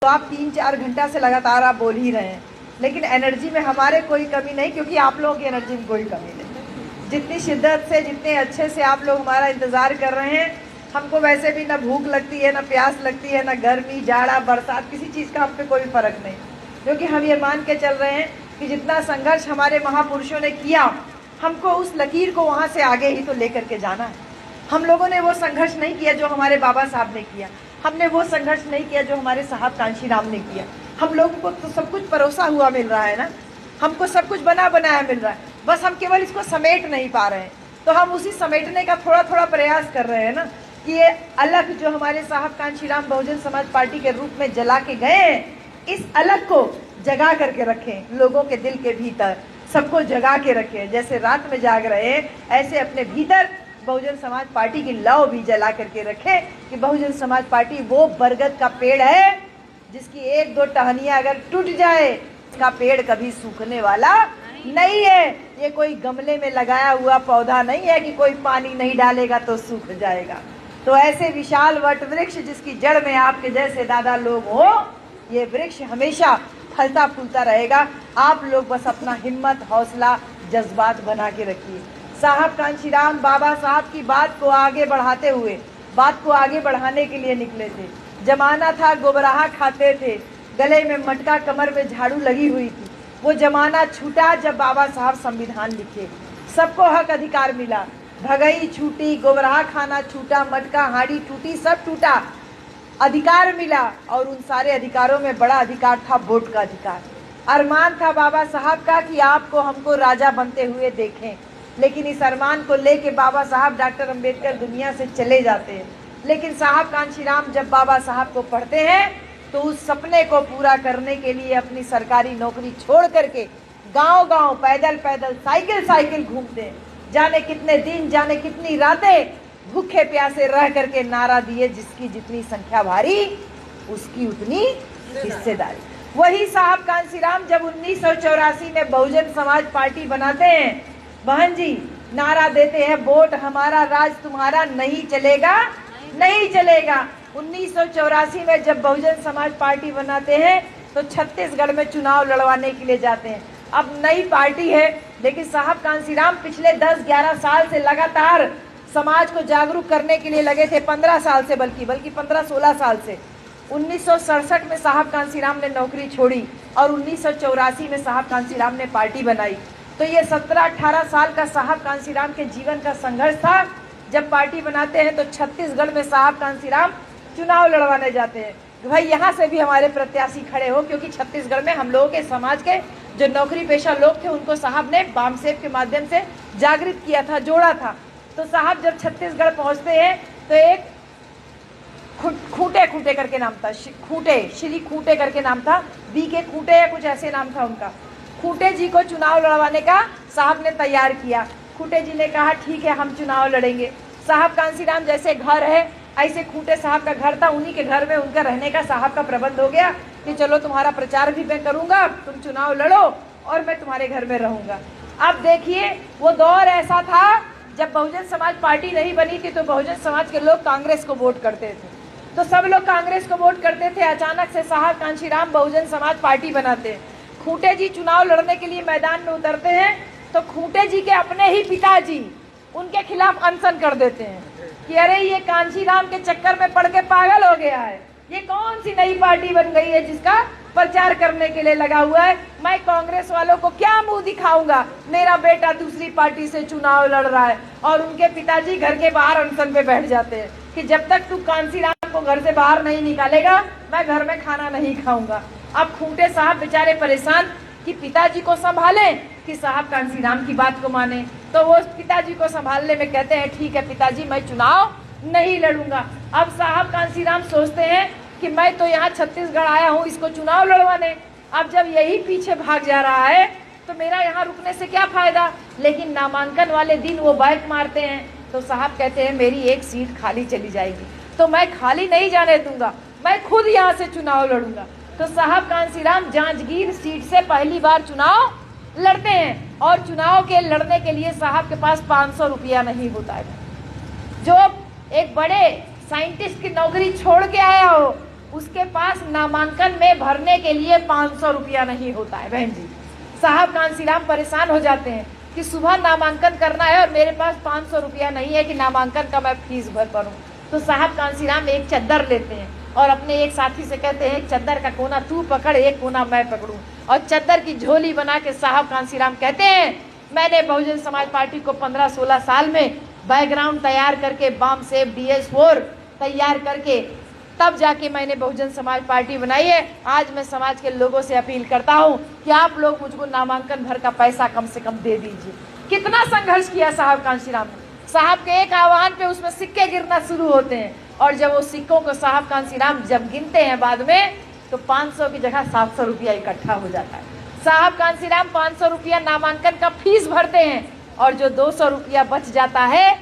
तो आप 3-4 घंटा से लगातार आप बोल ही रहे हैं, लेकिन एनर्जी में हमारे कोई कमी नहीं, क्योंकि आप लोगों की एनर्जी में कोई कमी नहीं। जितनी शिद्दत से, जितने अच्छे से आप लोग हमारा इंतज़ार कर रहे हैं, हमको वैसे भी ना भूख लगती है, ना प्यास लगती है, ना गर्मी, जाड़ा, बरसात, किसी चीज़ का हम पे कोई फ़र्क नहीं, क्योंकि हम ये मान के चल रहे हैं कि जितना संघर्ष हमारे महापुरुषों ने किया, हमको उस लकीर को वहाँ से आगे ही तो लेकर के जाना है। हम लोगों ने वो संघर्ष नहीं किया जो हमारे बाबा साहब ने किया, हमने वो संघर्ष नहीं किया जो हमारे साहब कांशीराम ने किया। हम लोगों को तो सब कुछ परोसा हुआ मिल रहा है ना, हमको सब कुछ बना बनाया मिल रहा है, बस हम केवल इसको समेट नहीं पा रहे हैं। तो हम उसी समेटने का थोड़ा थोड़ा प्रयास कर रहे हैं ना, कि ये अलग जो हमारे साहब कांशीराम बहुजन समाज पार्टी के रूप में जला के गए हैं, इस अलग को जगा करके रखें लोगों के दिल के भीतर, सबको जगा के रखें। जैसे रात में जाग रहे हैं, ऐसे अपने भीतर बहुजन समाज पार्टी की लौ भी जला करके रखे कि बहुजन समाज पार्टी वो बरगद का पेड़ है जिसकी 1-2 टहनियां अगर टूट जाए, इसका पेड़ कभी सूखने वाला नहीं है। ये कोई गमले में लगाया हुआ पौधा नहीं है कि कोई पानी नहीं डालेगा तो सूख जाएगा। तो ऐसे विशाल वट वृक्ष जिसकी जड़ में आपके जैसे दादा लोग हो, ये वृक्ष हमेशा फलता फूलता रहेगा। आप लोग बस अपना हिम्मत, हौसला, जज्बात बना के रखिए। साहब कांशीराम बाबा साहब की बात को आगे बढ़ाते हुए, बात को आगे बढ़ाने के लिए निकले थे। जमाना था गोबराहा खाते थे, गले में मटका, कमर में झाड़ू लगी हुई थी। वो जमाना छूटा जब बाबा साहब संविधान लिखे, सबको हक अधिकार मिला। भगई छूटी, गोबराहा खाना छूटा, मटका हाड़ी टूटी, सब टूटा, अधिकार मिला। और उन सारे अधिकारों में बड़ा अधिकार था वोट का अधिकार। अरमान था बाबा साहब का कि आपको हमको राजा बनते हुए देखें, लेकिन इस अरमान को लेके बाबा साहब डॉक्टर अंबेडकर दुनिया से चले जाते हैं। लेकिन साहब कांशीराम जब बाबा साहब को पढ़ते हैं तो उस सपने को पूरा करने के लिए अपनी सरकारी नौकरी छोड़ करके गांव गांव पैदल पैदल, साइकिल साइकिल घूमते हैं। जाने कितने दिन, जाने कितनी रातें भूखे प्यासे रह करके नारा दिए, जिसकी जितनी संख्या भारी उसकी उतनी हिस्सेदारी। वही साहब कांशीराम जब 1984 में बहुजन समाज पार्टी बनाते हैं, बहन जी नारा देते हैं, वोट हमारा राज तुम्हारा नहीं चलेगा, नहीं चलेगा। 1984 में जब बहुजन समाज पार्टी बनाते हैं तो छत्तीसगढ़ में चुनाव लड़वाने के लिए जाते हैं। अब नई पार्टी है, लेकिन साहब कांशीराम पिछले 10-11 साल से लगातार समाज को जागरूक करने के लिए लगे थे। 15 साल से, बल्कि 15-16 साल से। 1967 में साहब कांशीराम ने नौकरी छोड़ी और 1984 में साहब कांशीराम ने पार्टी बनाई। तो ये 17-18 साल का साहब कांशीराम के जीवन का संघर्ष था। जब पार्टी बनाते हैं तो छत्तीसगढ़ में साहब कांशीराम चुनाव लड़वाने जाते हैं कि भाई यहाँ से भी हमारे प्रत्याशी खड़े हो, क्योंकि छत्तीसगढ़ में हम लोगों के समाज के जो नौकरी पेशा लोग थे उनको साहब ने बामसेब के माध्यम से जागृत किया था, जोड़ा था। तो साहब जब छत्तीसगढ़ पहुँचते हैं तो एक खूंटे खूंटे करके नाम था, खूंटे, श्री खूंटे करके नाम था, बी के खूंटे या कुछ ऐसे नाम था उनका। खूंटे जी को चुनाव लड़वाने का साहब ने तैयार किया। खूंटे जी ने कहा ठीक है हम चुनाव लड़ेंगे। साहब कांशीराम जैसे घर है ऐसे खूंटे साहब का घर था, उन्हीं के घर में उनका रहने का साहब का प्रबंध हो गया कि चलो तुम्हारा प्रचार भी मैं करूंगा, तुम चुनाव लड़ो और मैं तुम्हारे घर में रहूंगा। अब देखिए वो दौर ऐसा था जब बहुजन समाज पार्टी नहीं बनी थी तो बहुजन समाज के लोग कांग्रेस को वोट करते थे, तो सब लोग कांग्रेस को वोट करते थे। अचानक से साहब कांशीराम बहुजन समाज पार्टी बनाते हैं। खूंटे जी चुनाव लड़ने के लिए मैदान में उतरते हैं तो खूंटे जी के अपने ही पिताजी उनके खिलाफ अनशन कर देते हैं कि अरे ये कांशीराम के चक्कर में पड़ के पागल हो गया है, ये कौन सी नई पार्टी बन गई है जिसका प्रचार करने के लिए लगा हुआ है। मैं कांग्रेस वालों को क्या मुंह दिखाऊंगा, मेरा बेटा दूसरी पार्टी से चुनाव लड़ रहा है। और उनके पिताजी घर के बाहर अनशन पे बैठ जाते हैं कि जब तक तू कांशीराम को घर से बाहर नहीं निकालेगा मैं घर में खाना नहीं खाऊंगा। अब खूंटे साहब बेचारे परेशान कि पिताजी को संभाले कि साहब कांशीराम की बात को माने। तो वो पिताजी को संभालने में कहते हैं ठीक है पिताजी मैं चुनाव नहीं लड़ूंगा। अब साहब कांशीराम सोचते हैं कि मैं तो यहाँ छत्तीसगढ़ आया हूँ इसको चुनाव लड़वाने, अब जब यही पीछे भाग जा रहा है तो मेरा यहाँ रुकने से क्या फायदा। लेकिन नामांकन वाले दिन वो बैक मारते हैं तो साहब कहते हैं मेरी एक सीट खाली चली जाएगी, तो मैं खाली नहीं जाने दूंगा, मैं खुद यहाँ से चुनाव लड़ूंगा। तो साहब कांशीराम जांजगीर सीट से पहली बार चुनाव लड़ते हैं और चुनाव के लड़ने के लिए साहब के पास 500 रुपया नहीं होता है। जो एक बड़े साइंटिस्ट की नौकरी छोड़ के आया हो उसके पास नामांकन में भरने के लिए 500 रुपया नहीं होता है। बहन जी, साहब कांसीराम परेशान हो जाते हैं कि सुबह नामांकन करना है और मेरे पास 500 रुपया नहीं है कि नामांकन का मैं फीस भर पाऊँ। तो साहब कांसीराम एक चद्दर लेते हैं और अपने एक साथी से कहते हैं, एक चद्दर का कोना तू पकड़, एक कोना मैं पकड़ूं, और चद्दर की झोली बना के साहब कांसीराम कहते हैं, मैंने बहुजन समाज पार्टी को 15-16 साल में बैकग्राउंड तैयार करके, बाम सेफ DS4 तैयार करके, तब जाके मैंने बहुजन समाज पार्टी बनाई है। आज मैं समाज के लोगों से अपील करता हूं कि आप लोग मुझको नामांकन भर का पैसा कम से कम दे दीजिए। कितना संघर्ष किया साहब कांसीराम ने। साहब के एक आह्वान पे उसमें सिक्के गिरना शुरू होते हैं, और जब वो सिक्कों को साहब कांसीराम जब गिनते हैं बाद में, तो 500 की जगह 700 रुपया इकट्ठा हो जाता है। साहब कांसीराम 500 रुपया नामांकन का फीस भरते हैं, और जो 200 रुपया बच जाता है,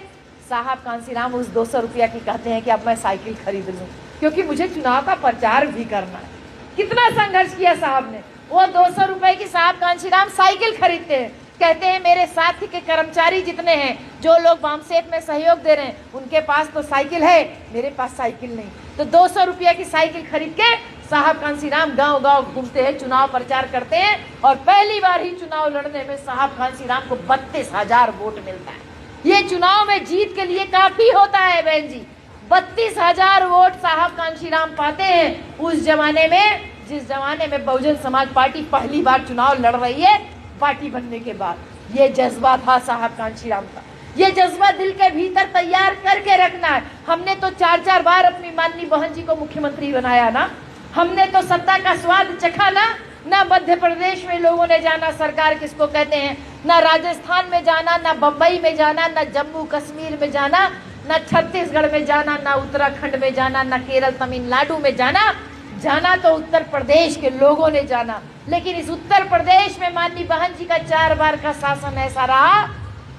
साहब कांसीराम उस 200 रुपया की कहते हैं कि अब मैं साइकिल खरीद लूं, क्योंकि मुझे चुनाव का प्रचार भी करना है। कितना संघर्ष किया साहब ने। वो 200 रुपए की साहब कांसीराम साइकिल खरीदते हैं। कहते हैं मेरे साथी के कर्मचारी जितने हैं, जो लोग बामसेफ में सहयोग दे रहे हैं, उनके पास तो साइकिल है, मेरे पास साइकिल नहीं। तो 200 रुपया की साइकिल खरीद के साहब कांसीराम गांव-गांव घूमते हैं, चुनाव प्रचार करते हैं, और पहली बार ही चुनाव लड़ने में साहब कांसीराम को 32,000 वोट मिलता है। ये चुनाव में जीत के लिए काफी होता है बहन जी। 32,000 वोट साहब कांसीराम पाते हैं उस जमाने में, जिस जमाने में बहुजन समाज पार्टी पहली बार चुनाव लड़ रही है पार्टी बनने के बाद। ये जज्बा था साहब कांसीराम का। ये जज्बा दिल के भीतर तैयार करके रखना है। हमने तो 4-4 बार अपनी माननीय बहन जी को मुख्यमंत्री बनाया ना। हमने तो सत्ता का स्वाद चखा ना मध्य प्रदेश में लोगों ने जाना सरकार किसको कहते हैं, ना राजस्थान में जाना, ना बम्बई में जाना, ना जम्मू कश्मीर में जाना, ना छत्तीसगढ़ में जाना, ना उत्तराखंड में जाना, ना केरल तमिलनाडु में जाना तो उत्तर प्रदेश के लोगों ने जाना। लेकिन इस उत्तर प्रदेश में माननीय बहन जी का 4 बार का शासन ऐसा रहा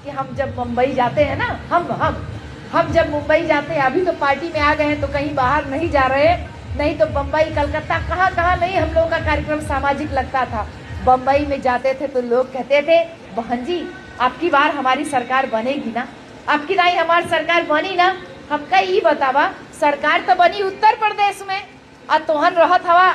कि हम जब मुंबई जाते हैं ना, हम जब मुंबई जाते हैं, अभी तो पार्टी में आ गए हैं तो कहीं बाहर नहीं जा रहे, नहीं तो बम्बई कलकत्ता कहाँ नहीं हम लोगों का कार्यक्रम सामाजिक लगता था। बम्बई में जाते थे तो लोग कहते थे, बहन जी आपकी बार हमारी सरकार बनेगी ना, आपकी नहीं हमारी सरकार बनी ना। हमका ये बतावा, सरकार तो बनी उत्तर प्रदेश में और तोहन रहत हवा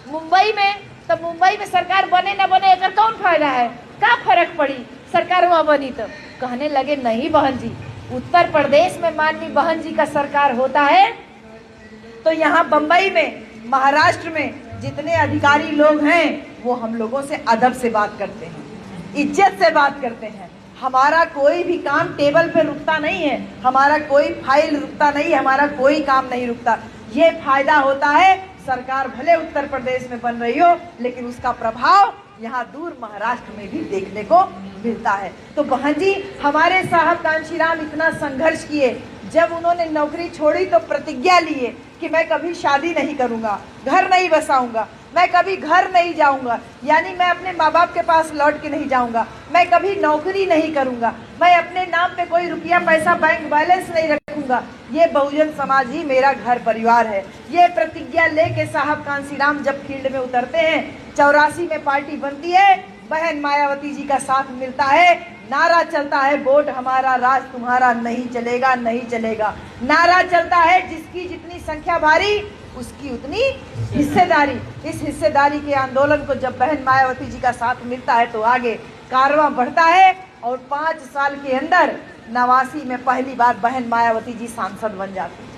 मुंबई में, तो मुंबई में सरकार बने ना बने एकर कौन फायदा है, क्या फर्क पड़ी सरकार वहाँ बनी। तो कहने लगे नहीं बहन जी, उत्तर प्रदेश में माननीय बहन जी का सरकार होता है तो यहाँ बम्बई में, महाराष्ट्र में जितने अधिकारी लोग हैं वो हम लोगों से अदब से बात करते हैं, इज्जत से बात करते हैं। हमारा कोई भी काम टेबल पे रुकता नहीं है, हमारा कोई फाइल रुकता नहीं, हमारा कोई काम नहीं रुकता। ये फायदा होता है, सरकार भले उत्तर प्रदेश में बन रही हो लेकिन उसका प्रभाव यहाँ दूर महाराष्ट्र में भी देखने को मिलता है। तो बहन जी, हमारे साहब कांसीराम इतना संघर्ष किए, जब उन्होंने नौकरी छोड़ी तो प्रतिज्ञा लिए कि मैं कभी शादी नहीं करूंगा, घर नहीं बसाऊंगा, मैं कभी घर नहीं जाऊंगा, यानी मैं अपने माँ बाप के पास लौट के नहीं जाऊंगा, मैं कभी नौकरी नहीं करूंगा, मैं अपने नाम पे कोई रुपया पैसा बैंक बैलेंस नहीं रखूंगा, ये बहुजन समाज ही मेरा घर परिवार है। ये प्रतिज्ञा लेके साहब कांसीराम जब फील्ड में उतरते हैं, 84 में पार्टी बनती है, बहन मायावती जी का साथ मिलता है, नारा चलता है वोट हमारा राज तुम्हारा नहीं चलेगा, नहीं चलेगा। नारा चलता है जिसकी जितनी संख्या भारी उसकी उतनी हिस्सेदारी। इस हिस्सेदारी के आंदोलन को जब बहन मायावती जी का साथ मिलता है तो आगे कारवां बढ़ता है, और 5 साल के अंदर 89 में पहली बार बहन मायावती जी सांसद बन जाती है।